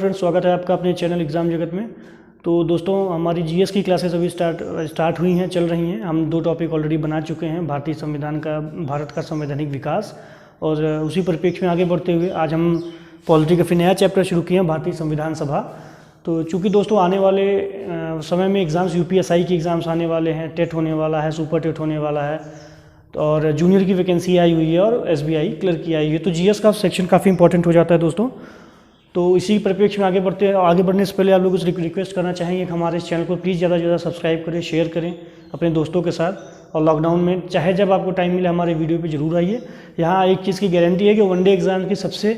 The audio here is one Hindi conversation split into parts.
फ्रेंड्स, स्वागत है आपका अपने चैनल एग्ज़ाम जगत में। तो दोस्तों, हमारी जीएस की क्लासेस अभी स्टार्ट हुई हैं, चल रही हैं। हम 2 टॉपिक ऑलरेडी बना चुके हैं, भारतीय संविधान का, भारत का संवैधानिक विकास, और उसी परिप्रेक्ष्य में आगे बढ़ते हुए आज हम पॉलिटी का फिर नया चैप्टर शुरू किए हैं, भारतीय संविधान सभा। तो चूँकि दोस्तों आने वाले समय में एग्ज़ाम्स, यूपीएसआई के एग्ज़ाम्स आने वाले हैं, टेट होने वाला है, सुपर टेट होने वाला है, और जूनियर की वैकेंसी आई हुई है और एसबीआई क्लर्क की आई हुई है। तो जीएस का सेक्शन काफ़ी इंपॉर्टेंट हो जाता है दोस्तों। तो इसी परिप्रेक्ष्य में आगे बढ़ने से पहले आप लोगों से रिक्वेस्ट करना चाहेंगे कि हमारे इस चैनल को प्लीज़ ज़्यादा से ज़्यादा सब्सक्राइब करें, शेयर करें अपने दोस्तों के साथ। और लॉकडाउन में चाहे जब आपको टाइम मिले हमारे वीडियो पे ज़रूर आइए। यहाँ एक चीज़ की गारंटी है कि वनडे एग्ज़ाम की सबसे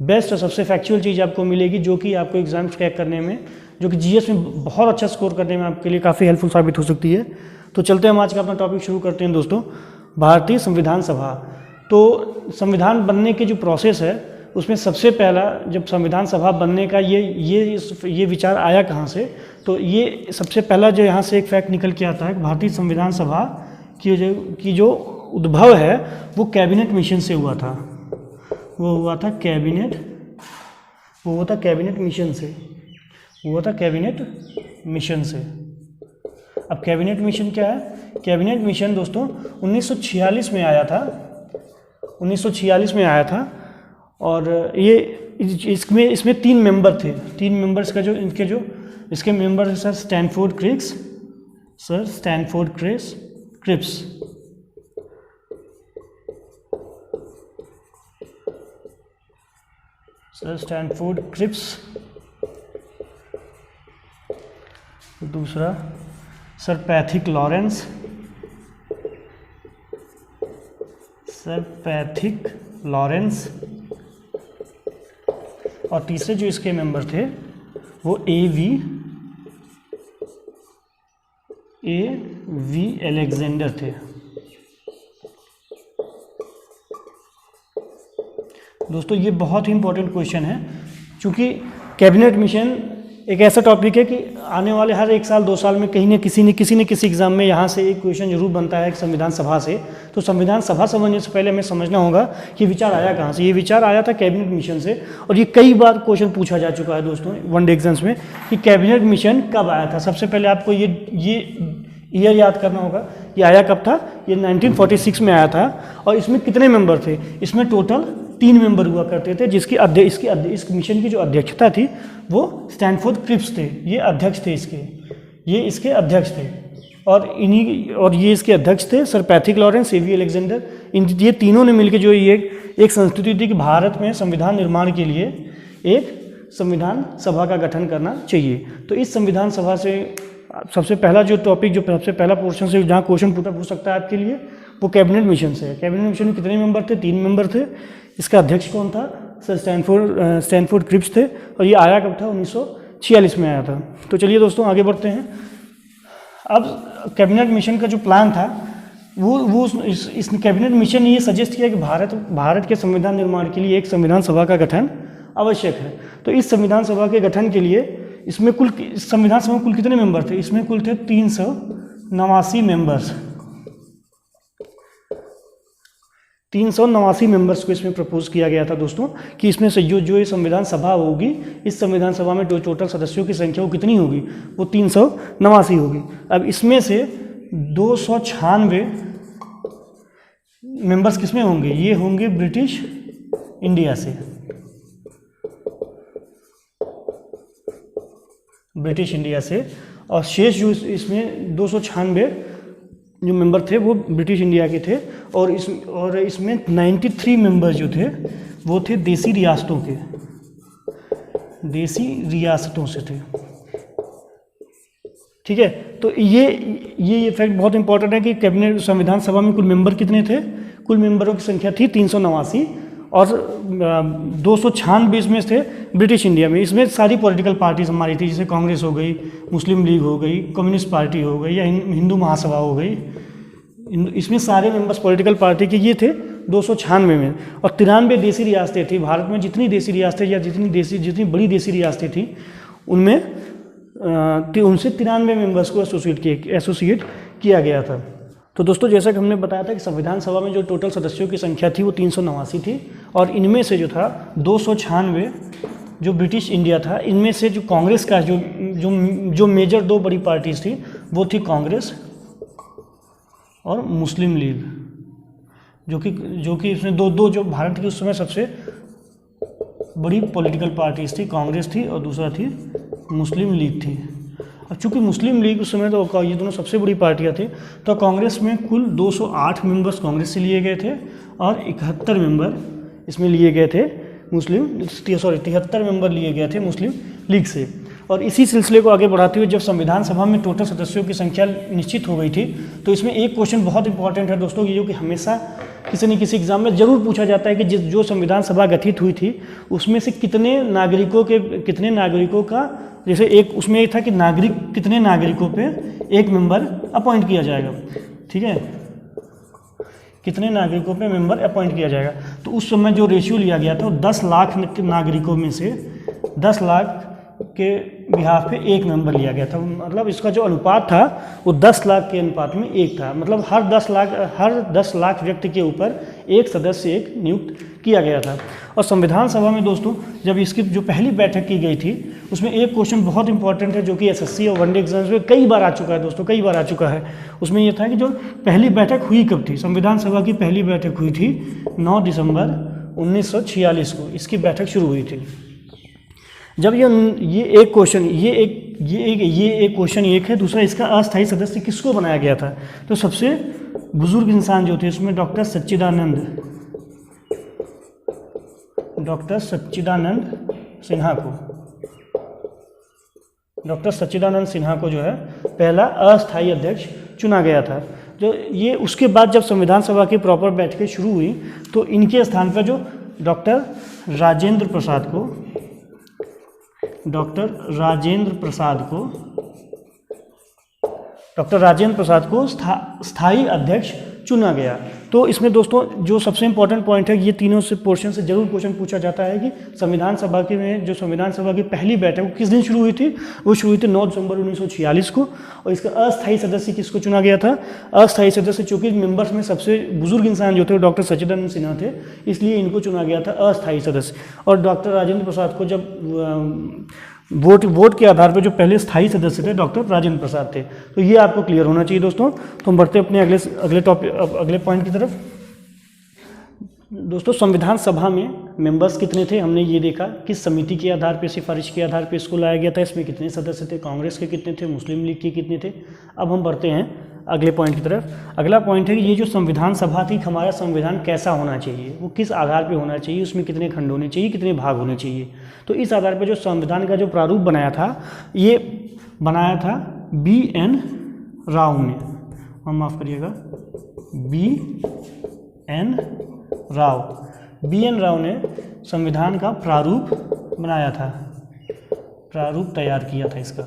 बेस्ट और सबसे फैक्चुअल चीज़ आपको मिलेगी, जो कि आपको एग्ज़ाम क्रैक करने में, जो कि जीएस में बहुत अच्छा स्कोर करने में आपके लिए काफ़ी हेल्पफुल साबित हो सकती है। तो चलते हैं, हम आज का अपना टॉपिक शुरू करते हैं दोस्तों, भारतीय संविधान सभा। तो संविधान बनने के जो प्रोसेस है उसमें सबसे पहला, जब संविधान सभा बनने का ये विचार आया कहाँ से, तो ये सबसे पहला जो यहाँ से एक फैक्ट निकल के आता है, भारतीय संविधान सभा की जो उद्भव है वो कैबिनेट मिशन से हुआ था। वो हुआ था कैबिनेट मिशन से। अब कैबिनेट मिशन क्या है? कैबिनेट मिशन दोस्तों 1946 में आया था, 1946 में आया था। और ये इसमें 3 मेंबर थे। 3 मेंबर्स का इसके मेंबर है sir Stanford Cripps, sir Stanford Cripps, दूसरा सर पैथिक लॉरेंस, और तीसरे जो इसके मेंबर थे वो ए.वी. अलेक्जेंडर थे। दोस्तों ये बहुत ही इंपॉर्टेंट क्वेश्चन है, क्योंकि कैबिनेट मिशन एक ऐसा टॉपिक है कि आने वाले हर 1 साल 2 साल में कहीं न किसी एग्जाम में यहाँ से एक क्वेश्चन जरूर बनता है संविधान सभा से। तो संविधान सभा समझने से पहले हमें समझना होगा कि विचार आया कहाँ से। ये विचार आया था कैबिनेट मिशन से, और ये कई बार क्वेश्चन पूछा जा चुका है दोस्तों वनडे एग्जाम्स में कि कैबिनेट मिशन कब आया था। सबसे पहले आपको ये ईयर याद करना होगा, ये आया कब था। ये 1946 में आया था, और इसमें कितने मेंबर थे? इसमें टोटल 3 मेंबर हुआ करते थे, जिसकी इस मिशन की जो अध्यक्षता थी वो स्टैनफोर्ड क्रिप्स थे। ये अध्यक्ष थे इसके अध्यक्ष थे, और ये इसके अध्यक्ष थे sir Pethick Lawrence, A.V.. Alexander. ये तीनों ने मिलकर जो ये एक संस्कृति थी कि भारत में संविधान निर्माण के लिए एक संविधान सभा का गठन करना चाहिए। तो इस संविधान सभा से सबसे पहला जो टॉपिक, जो सबसे पहला पोर्शन से जहाँ क्वेश्चन पूछ सकता है आपके लिए, वो कैबिनेट मिशन से है। कैबिनेट मिशन में कितने मेंबर थे? 3 मेंबर थे। इसका अध्यक्ष कौन था? सर स्टैनफोर्ड क्रिप्स थे, और ये आया कब था? 1946 में आया था। तो चलिए दोस्तों आगे बढ़ते हैं। अब कैबिनेट मिशन का जो प्लान था वो इस कैबिनेट मिशन ने ये सजेस्ट किया कि भारत के संविधान निर्माण के लिए एक संविधान सभा का गठन आवश्यक है। तो इस संविधान सभा के गठन के लिए इसमें संविधान सभा में कुल कितने मेंबर थे? इसमें कुल थे 389 मेंबर्स। 389 मेंबर्स को इसमें प्रपोज किया गया था दोस्तों, कि इसमें से जो ये संविधान सभा होगी, इस संविधान सभा में टोटल सदस्यों की संख्या वो कितनी होगी? वो 389 होगी। अब इसमें से 296 मेंबर्स किसमें होंगे? ये होंगे ब्रिटिश इंडिया से, और शेष जो इसमें 296 जो मेंबर थे वो ब्रिटिश इंडिया के थे, और इसमें 93 मेंबर जो थे वो थे देसी रियासतों से थे। ठीक है, तो ये फैक्ट बहुत इंपॉर्टेंट है कि कैबिनेट संविधान सभा में कुल मेंबर कितने थे? कुल मेंबरों की संख्या थी 389, और 296 इसमें थे ब्रिटिश इंडिया में। इसमें सारी पॉलिटिकल पार्टीज हमारी थी, जैसे कांग्रेस हो गई, मुस्लिम लीग हो गई, कम्युनिस्ट पार्टी हो गई, या हिंदू महासभा हो गई। इसमें सारे मेंबर्स पॉलिटिकल पार्टी के ये थे 296 में, और 93 देसी रियासतें थी। भारत में जितनी देसी रियासतें या जितनी बड़ी देसी रियासतें थी उनसे 93 मेंबर्स को एसोसिएट किया गया था। तो दोस्तों जैसा कि हमने बताया था कि संविधान सभा में जो टोटल सदस्यों की संख्या थी वो 389 थी, और इनमें से जो था 296 जो ब्रिटिश इंडिया था, इनमें से जो कांग्रेस का जो जो जो मेजर दो बड़ी पार्टीज थी वो थी कांग्रेस और मुस्लिम लीग, जो कि इसमें दो जो भारत की उस समय सबसे बड़ी पॉलिटिकल पार्टीज थी, कांग्रेस थी और दूसरा थी मुस्लिम लीग थी। अब चूंकि मुस्लिम लीग उस समय तो ये दोनों सबसे बड़ी पार्टियां थी, तो कांग्रेस में कुल 208 मेंबर्स कांग्रेस से लिए गए थे और 71 मेंबर इसमें लिए गए थे 73 मेंबर लिए गए थे मुस्लिम लीग से। और इसी सिलसिले को आगे बढ़ाते हुए जब संविधान सभा में टोटल सदस्यों की संख्या निश्चित हो गई थी, तो इसमें एक क्वेश्चन बहुत इंपॉर्टेंट है दोस्तों, ये जो कि हमेशा किसी न किसी एग्जाम में जरूर पूछा जाता है कि जो संविधान सभा गठित हुई थी उसमें से कितने नागरिकों का, जैसे एक उसमें ये था कि कितने नागरिकों पे एक मेंबर अपॉइंट किया जाएगा, ठीक है, कितने नागरिकों पे मेंबर अपॉइंट किया जाएगा। तो उस समय जो रेशियो लिया गया था वो 10 लाख नागरिकों में से 10 लाख के बिहाफ पे एक मेंबर लिया गया था। मतलब इसका जो अनुपात था वो 10 लाख के अनुपात में एक था, मतलब हर 10 लाख व्यक्ति के ऊपर एक सदस्य एक नियुक्त किया गया था। और संविधान सभा में दोस्तों जब इसकी जो पहली बैठक की गई थी उसमें एक क्वेश्चन बहुत इंपॉर्टेंट है जो कि एसएससी और वनडे एग्जाम्स में कई बार आ चुका है दोस्तों, कई बार आ चुका है। उसमें यह था कि जो पहली बैठक हुई कब थी, संविधान सभा की पहली बैठक हुई थी 9 दिसंबर 1946 को, इसकी बैठक शुरू हुई थी। जब ये एक क्वेश्चन एक है, दूसरा इसका अस्थायी सदस्य किसको बनाया गया था, तो सबसे बुजुर्ग इंसान जो थे उसमें डॉक्टर सच्चिदानंद सिन्हा को जो है पहला अस्थायी अध्यक्ष चुना गया था। जो ये उसके बाद जब संविधान सभा की प्रॉपर बैठकें शुरू हुई तो इनके स्थान पर जो डॉक्टर राजेंद्र प्रसाद को स्थायी अध्यक्ष चुना गया। तो इसमें दोस्तों जो सबसे इंपॉर्टेंट पॉइंट है, ये तीनों से पोर्शन से जरूर क्वेश्चन पूछा जाता है कि संविधान सभा की पहली बैठक वो किस दिन शुरू हुई थी, वो शुरू हुई थी 9 दिसंबर 1946 को। और इसका अस्थायी सदस्य किसको चुना गया था, अस्थायी सदस्य चूंकि मेंबर्स में सबसे बुजुर्ग इंसान जो थे डॉक्टर सच्चिदानंद सिन्हा थे, इसलिए इनको चुना गया था अस्थायी सदस्य। और डॉक्टर राजेंद्र प्रसाद को जब वोट के आधार पर जो पहले स्थायी सदस्य थे डॉक्टर राजेंद्र प्रसाद थे। तो ये आपको क्लियर होना चाहिए दोस्तों। तो हम बढ़ते अपने अगले पॉइंट की तरफ। दोस्तों संविधान सभा में मेंबर्स कितने थे हमने ये देखा, किस समिति के आधार पर, सिफारिश के आधार पर इसको लाया गया था, इसमें कितने सदस्य थे, कांग्रेस के कितने थे, मुस्लिम लीग के कितने थे। अब हम बढ़ते हैं अगले पॉइंट की तरफ। अगला पॉइंट है कि ये जो संविधान सभा थी, हमारा संविधान कैसा होना चाहिए, वो किस आधार पर होना चाहिए, उसमें कितने खंड होने चाहिए, कितने भाग होने चाहिए। तो इस आधार पर जो संविधान का जो प्रारूप बनाया था, ये बनाया था B.N. राव ने, माफ़ करिएगा, B.N. राव ने संविधान का प्रारूप बनाया था, प्रारूप तैयार किया था इसका।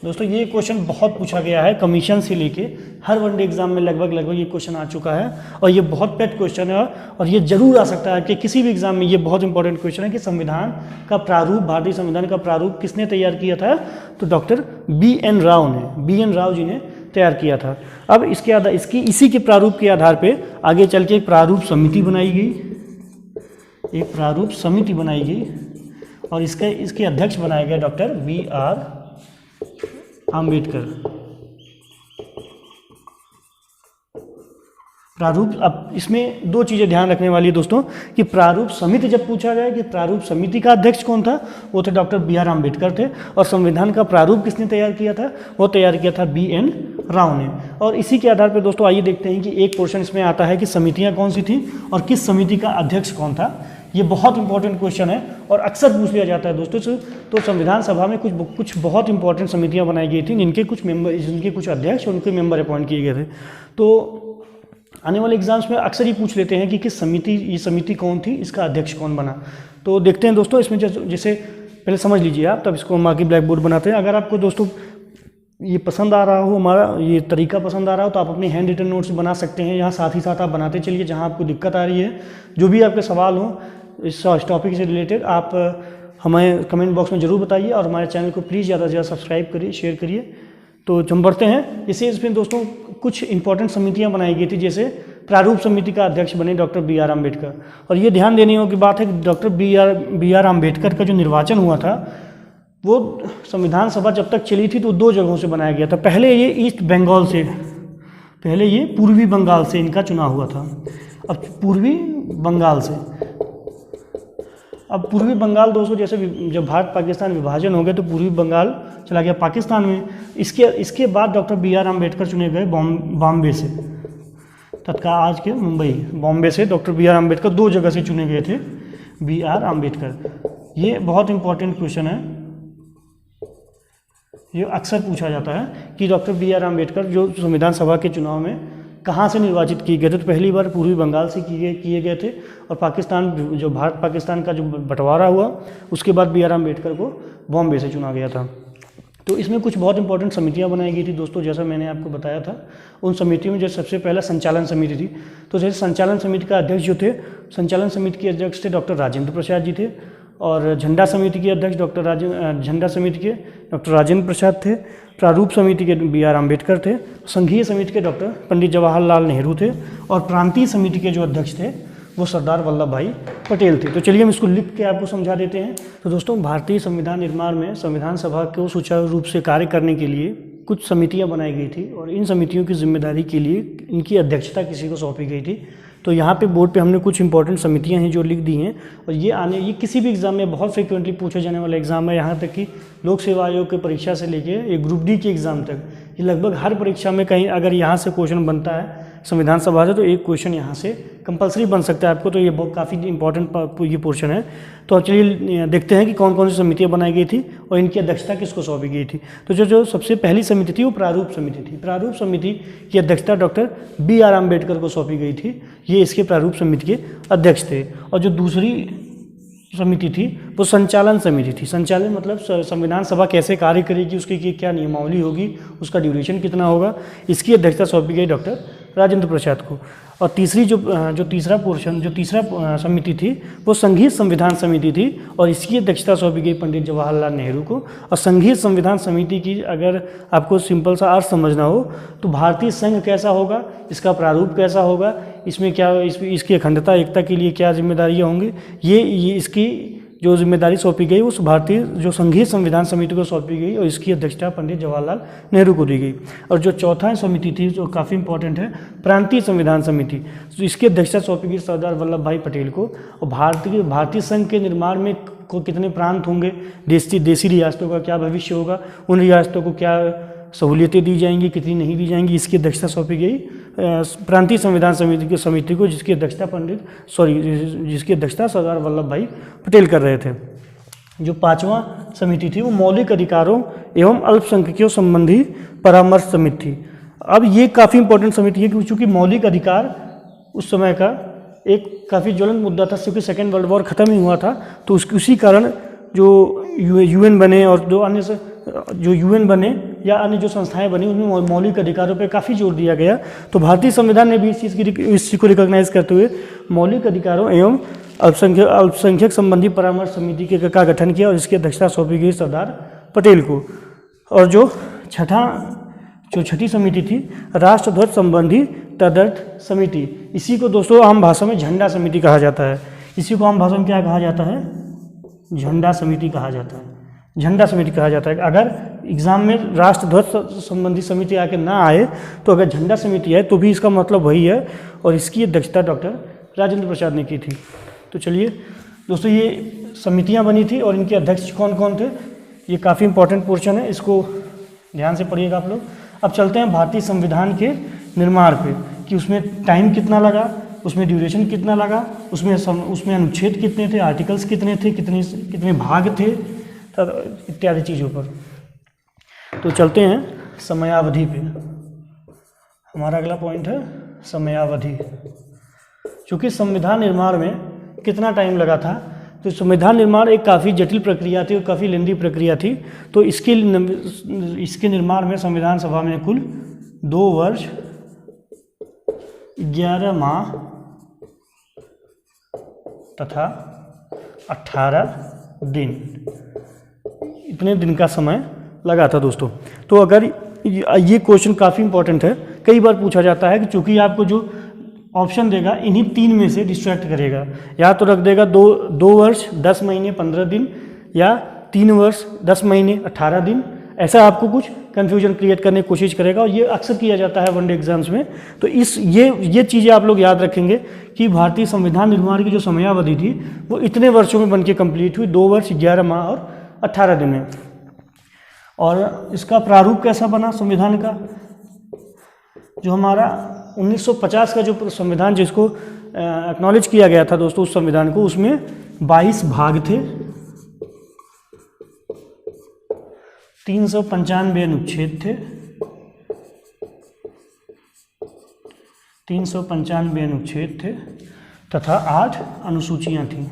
दोस्तों ये क्वेश्चन बहुत पूछा गया है, कमीशन से लेके हर वनडे एग्जाम में लगभग ये क्वेश्चन आ चुका है और ये बहुत पेट क्वेश्चन है और ये जरूर आ सकता है कि किसी भी एग्जाम में। ये बहुत इंपॉर्टेंट क्वेश्चन है कि संविधान का प्रारूप, भारतीय संविधान का प्रारूप किसने तैयार किया था, तो डॉक्टर B.N. राव जी ने तैयार किया था। अब इसके आधार इसी के प्रारूप के आधार पर आगे चल के एक प्रारूप समिति बनाई गई और इसके अध्यक्ष बनाए गए डॉक्टर B.R. आम्बेडकर। प्रारूप, अब इसमें दो चीज़ें ध्यान रखने वाली है दोस्तों कि प्रारूप समिति जब पूछा जाए कि प्रारूप समिति का अध्यक्ष कौन था, वो थे डॉक्टर B.R. आम्बेडकर थे। और संविधान का प्रारूप किसने तैयार किया था, वो तैयार किया था B.N. राव ने। और इसी के आधार पर दोस्तों आइए देखते हैं कि एक पोर्शन इसमें आता है कि समितियाँ कौन सी थी और किस समिति का अध्यक्ष कौन था। ये बहुत इंपॉर्टेंट क्वेश्चन है और अक्सर पूछ लिया जाता है दोस्तों से। तो संविधान सभा में कुछ बहुत इंपॉर्टेंट समितियां बनाई गई थी जिनके कुछ अध्यक्ष और उनके मेंबर अपॉइंट किए गए थे। तो आने वाले एग्जाम्स में अक्सर ही पूछ लेते हैं कि ये समिति कौन थी, इसका अध्यक्ष कौन बना। तो देखते हैं दोस्तों इसमें जैसे पहले समझ लीजिए आप, तब इसको हम आगे ब्लैक बोर्ड बनाते हैं। अगर आपको दोस्तों ये पसंद आ रहा हो, हमारा ये तरीका पसंद आ रहा हो, तो आप अपने हैंड रिटन नोट्स बना सकते हैं। यहाँ साथ ही साथ आप बनाते चलिए जहाँ आपको दिक्कत आ रही है। जो भी आपके सवाल हो इस टॉपिक से रिलेटेड आप हमें कमेंट बॉक्स में ज़रूर बताइए और हमारे चैनल को प्लीज़ ज़्यादा से ज़्यादा सब्सक्राइब करिए, शेयर करिए। तो हम बढ़ते हैं। इसमें दोस्तों कुछ इंपॉर्टेंट समितियां बनाई गई थी, जैसे प्रारूप समिति का अध्यक्ष बने डॉक्टर बी आर अम्बेडकर। और ये ध्यान देने योग्य बात है कि डॉक्टर बी आर अम्बेडकर का जो निर्वाचन हुआ था वो संविधान सभा जब तक चली थी तो 2 जगहों से बनाया गया था। पहले ये ईस्ट बंगाल से, पहले ये पूर्वी बंगाल से इनका चुनाव हुआ था। अब पूर्वी बंगाल से, अब पूर्वी बंगाल दोस्तों जैसे जब भारत पाकिस्तान विभाजन हो गया तो पूर्वी बंगाल चला गया पाकिस्तान में। इसके बाद डॉक्टर बी आर अम्बेडकर चुने गए बॉम्बे से, तत्काल आज के मुंबई, बॉम्बे से डॉक्टर बी आर अम्बेडकर 2 जगह से चुने गए थे बी आर अम्बेडकर। ये बहुत इंपॉर्टेंट क्वेश्चन है, ये अक्सर पूछा जाता है कि डॉक्टर बी आर अम्बेडकर जो संविधान सभा के चुनाव में कहाँ से निर्वाचित किए गए थे। तो पहली बार पूर्वी बंगाल से किए गए थे और पाकिस्तान, जो भारत पाकिस्तान का जो बंटवारा हुआ उसके बाद बी आर अम्बेडकर को बॉम्बे से चुना गया था। तो इसमें कुछ बहुत इंपॉर्टेंट समितियां बनाई गई थी दोस्तों, जैसा मैंने आपको बताया था। उन समितियों में जो सबसे पहला संचालन समिति थी, तो जैसे संचालन समिति का अध्यक्ष जो थे, संचालन समिति के अध्यक्ष थे डॉक्टर राजेंद्र प्रसाद जी थे, और झंडा समिति के अध्यक्ष झंडा समिति के डॉक्टर राजेंद्र प्रसाद थे, प्रारूप समिति के बी आर अम्बेडकर थे, संघीय समिति के डॉक्टर पंडित जवाहरलाल नेहरू थे, और प्रांतीय समिति के जो अध्यक्ष थे वो सरदार वल्लभ भाई पटेल थे। तो चलिए हम इसको लिख के आपको समझा देते हैं। तो दोस्तों, भारतीय संविधान निर्माण में संविधान सभा को सुचारू रूप से कार्य करने के लिए कुछ समितियां बनाई गई थी और इन समितियों की जिम्मेदारी के लिए इनकी अध्यक्षता किसी को सौंपी गई थी। तो यहाँ पे बोर्ड पे हमने कुछ इंपॉर्टेंट समितियाँ हैं जो लिख दी हैं, और ये किसी भी एग्ज़ाम में बहुत फ्रिक्वेंटली पूछे जाने वाला एग्ज़ाम है। यहाँ तक कि लोक सेवा आयोग की परीक्षा से लेके ये ग्रुप डी के एग्ज़ाम तक, ये लगभग हर परीक्षा में कहीं अगर यहाँ से क्वेश्चन बनता है संविधान सभा से तो एक क्वेश्चन यहाँ से कंपलसरी बन सकता है आपको। तो ये बहुत काफ़ी इंपॉर्टेंट ये पोर्शन है। तो अब चलिए देखते हैं कि कौन कौन सी समितियाँ बनाई गई थी और इनकी अध्यक्षता किसको सौंपी गई थी। तो जो सबसे पहली समिति थी वो प्रारूप समिति थी। प्रारूप समिति की अध्यक्षता डॉक्टर बी आर अम्बेडकर को सौंपी गई थी, ये इसके प्रारूप समिति के अध्यक्ष थे। और जो दूसरी समिति थी वो संचालन समिति थी। संचालन मतलब संविधान सभा कैसे कार्य करेगी, उसकी क्या नियमावली होगी, उसका ड्यूरेशन कितना होगा, इसकी अध्यक्षता सौंपी गई डॉक्टर राजेंद्र प्रसाद को। और तीसरी तीसरा समिति थी वो संघीय संविधान समिति थी और इसकी अध्यक्षता सौंपी गई पंडित जवाहरलाल नेहरू को। और संघीय संविधान समिति की अगर आपको सिंपल सा अर्थ समझना हो तो भारतीय संघ कैसा होगा, इसका प्रारूप कैसा होगा, इसमें क्या इसकी अखंडता एकता के लिए क्या जिम्मेदारियाँ होंगी, ये इसकी जो जिम्मेदारी सौंपी गई उस भारतीय जो संघीय संविधान समिति को सौंपी गई और इसकी अध्यक्षता पंडित जवाहरलाल नेहरू को दी गई। और जो चौथा समिति थी जो काफ़ी इंपॉर्टेंट है, प्रांतीय संविधान समिति, तो इसकी अध्यक्षता सौंपी गई सरदार वल्लभ भाई पटेल को। और भारतीय संघ के निर्माण में को कितने प्रांत होंगे, देसी रियासतों का क्या भविष्य होगा, उन रियासतों को क्या सहूलियतें दी जाएंगी, कितनी नहीं दी जाएंगी, इसकी अध्यक्षता सौंपी गई प्रांतीय संविधान समिति को, जिसकी अध्यक्षता सरदार वल्लभ भाई पटेल कर रहे थे। जो पांचवा समिति थी वो मौलिक अधिकारों एवं अल्पसंख्यकों संबंधी परामर्श समिति थी। अब ये काफ़ी इंपॉर्टेंट समिति है क्योंकि चूँकि मौलिक अधिकार उस समय का एक काफ़ी ज्वलंत मुद्दा था, क्योंकि सेकेंड वर्ल्ड वॉर ख़त्म ही हुआ था। तो उसी कारण जो यूएन बने और जो यूएन बने या अन्य जो संस्थाएं बनी उनमें मौलिक अधिकारों पर काफ़ी जोर दिया गया। तो भारतीय संविधान ने भी इस चीज़ को रिकॉग्नाइज करते हुए मौलिक अधिकारों एवं अल्पसंख्यक संबंधी परामर्श समिति का गठन किया और इसकी अध्यक्षता सौंपी गई सरदार पटेल को। और जो छठी समिति थी राष्ट्रध्वज संबंधी तदर्थ समिति, इसी को दोस्तों आम भाषा में झंडा समिति कहा जाता है। इसी को आम भाषा में क्या कहा जाता है, झंडा समिति कहा जाता है। झंडा समिति कहा जाता है। अगर एग्जाम में राष्ट्रध्वज संबंधी समिति आके ना आए तो अगर झंडा समिति है तो भी इसका मतलब वही है, और इसकी अध्यक्षता डॉक्टर राजेंद्र प्रसाद ने की थी। तो चलिए दोस्तों, ये समितियां बनी थी और इनके अध्यक्ष कौन कौन थे, ये काफ़ी इंपॉर्टेंट पोर्शन है, इसको ध्यान से पढ़िएगा आप लोग। अब चलते हैं भारतीय संविधान के निर्माण पे कि उसमें टाइम कितना लगा, उसमें ड्यूरेशन कितना लगा, उसमें अनुच्छेद कितने थे, आर्टिकल्स कितने थे, कितने भाग थे, इत्यादि चीज़ों पर। तो चलते हैं समयावधि पे। हमारा अगला पॉइंट है समयावधि। चूँकि संविधान निर्माण में कितना टाइम लगा था, तो संविधान निर्माण एक काफ़ी जटिल प्रक्रिया थी और काफ़ी लंबी प्रक्रिया थी। तो इसके निर्माण में संविधान सभा में कुल 2 वर्ष 11 माह तथा 18 दिन, इतने दिन का समय लगा था दोस्तों। तो अगर ये क्वेश्चन काफ़ी इंपॉर्टेंट है, कई बार पूछा जाता है कि चूँकि आपको जो ऑप्शन देगा, इन्हीं 3 में से डिस्ट्रैक्ट करेगा। या तो रख देगा 2 वर्ष 10 महीने 15 दिन, या 3 वर्ष 10 महीने 18 दिन। ऐसा आपको कुछ कन्फ्यूजन क्रिएट करने की कोशिश करेगा, और ये अक्सर किया जाता है वनडे एग्जाम्स में। तो ये चीज़ें आप लोग याद रखेंगे कि भारतीय संविधान निर्माण की जो समयावधि थी वो इतने वर्षों में बनके कंप्लीट हुई, 2 वर्ष 11 माह और 18 दिन में। और इसका प्रारूप कैसा बना संविधान का? जो हमारा 1950 का जो संविधान जिसको एक्नॉलेज किया गया था दोस्तों, उस संविधान को, उसमें 22 भाग थे, 395 अनुच्छेद थे, 395 अनुच्छेद थे तथा 8 अनुसूचियां थीं।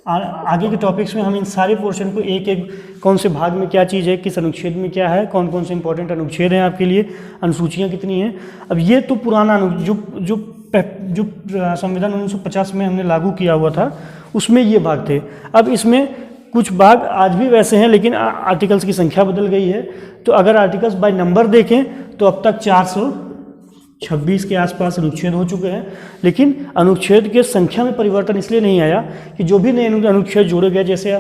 आगे के टॉपिक्स में हम इन सारे पोर्शन को एक एक, कौन से भाग में क्या चीज़ है, किस अनुच्छेद में क्या है, कौन कौन से इंपॉर्टेंट अनुच्छेद हैं आपके लिए, अनुसूचियां कितनी हैं। अब ये तो पुराना जो संविधान 1950 में हमने लागू किया हुआ था उसमें ये भाग थे। अब इसमें कुछ भाग आज भी वैसे हैं, लेकिन आर्टिकल्स की संख्या बदल गई है। तो अगर आर्टिकल्स बाय नंबर देखें तो अब तक 426 के आसपास अनुच्छेद हो चुके हैं, लेकिन अनुच्छेद के संख्या में परिवर्तन इसलिए नहीं आया कि जो भी नए अनुच्छेद जोड़े गए, जैसे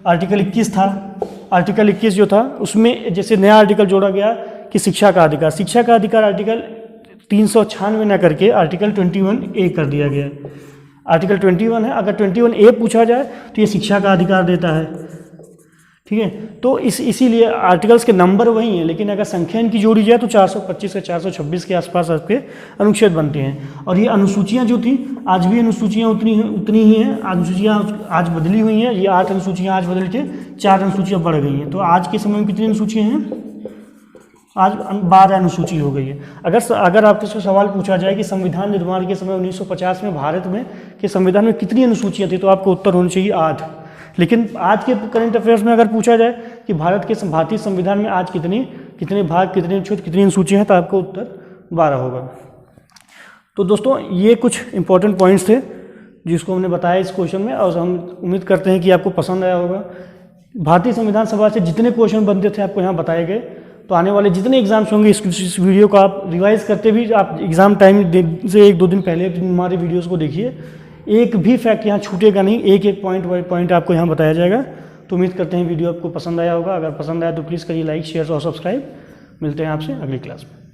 आर्टिकल 21 था, आर्टिकल 21 जो था उसमें जैसे नया आर्टिकल जोड़ा गया कि शिक्षा का अधिकार आर्टिकल 396 न करके आर्टिकल 21A कर दिया गया। आर्टिकल 21 है, अगर 21A पूछा जाए तो ये शिक्षा का अधिकार देता है, ठीक है। तो इसीलिए आर्टिकल्स के नंबर वही हैं, लेकिन अगर संख्या इनकी जोड़ी जाए तो 425 से 426 के आसपास आपके अनुच्छेद बनते हैं। और ये अनुसूचियां जो थी, आज भी अनुसूचियां उतनी ही हैं। अनुसूचियां आज बदली हुई हैं, ये 8 अनुसूचियां आज बदल के 4 अनुसूचियां बढ़ गई हैं। तो आज के समय में कितनी अनुसूचियां हैं? आज 12 अनुसूची हो गई है। अगर आपसे से सवाल पूछा जाए कि संविधान निर्माण के समय 1950 में भारत में के संविधान में कितनी अनुसूचियां थी, तो आपको उत्तर होना चाहिए 8। लेकिन आज के करंट अफेयर्स में अगर पूछा जाए कि भारतीय संविधान में आज कितने भाग, कितने अनुच्छेद, कितनी अनुसूचियां हैं, तो आपका उत्तर 12 होगा। तो दोस्तों ये कुछ इंपॉर्टेंट पॉइंट्स थे जिसको हमने बताया इस क्वेश्चन में, और हम उम्मीद करते हैं कि आपको पसंद आया होगा। भारतीय संविधान सभा से जितने क्वेश्चन बनते थे आपको यहाँ बताए गए। तो आने वाले जितने एग्जाम्स होंगे इस वीडियो को आप रिवाइज करते भी, आप एग्ज़ाम टाइम से 1-2 दिन पहले हमारे वीडियोस को देखिए। एक भी फैक्ट यहाँ छूटेगा नहीं, एक एक पॉइंट बाय पॉइंट आपको यहाँ बताया जाएगा। तो उम्मीद करते हैं वीडियो आपको पसंद आया होगा। अगर पसंद आया तो प्लीज़ करिए लाइक, शेयर और सब्सक्राइब। मिलते हैं आपसे अगली क्लास में।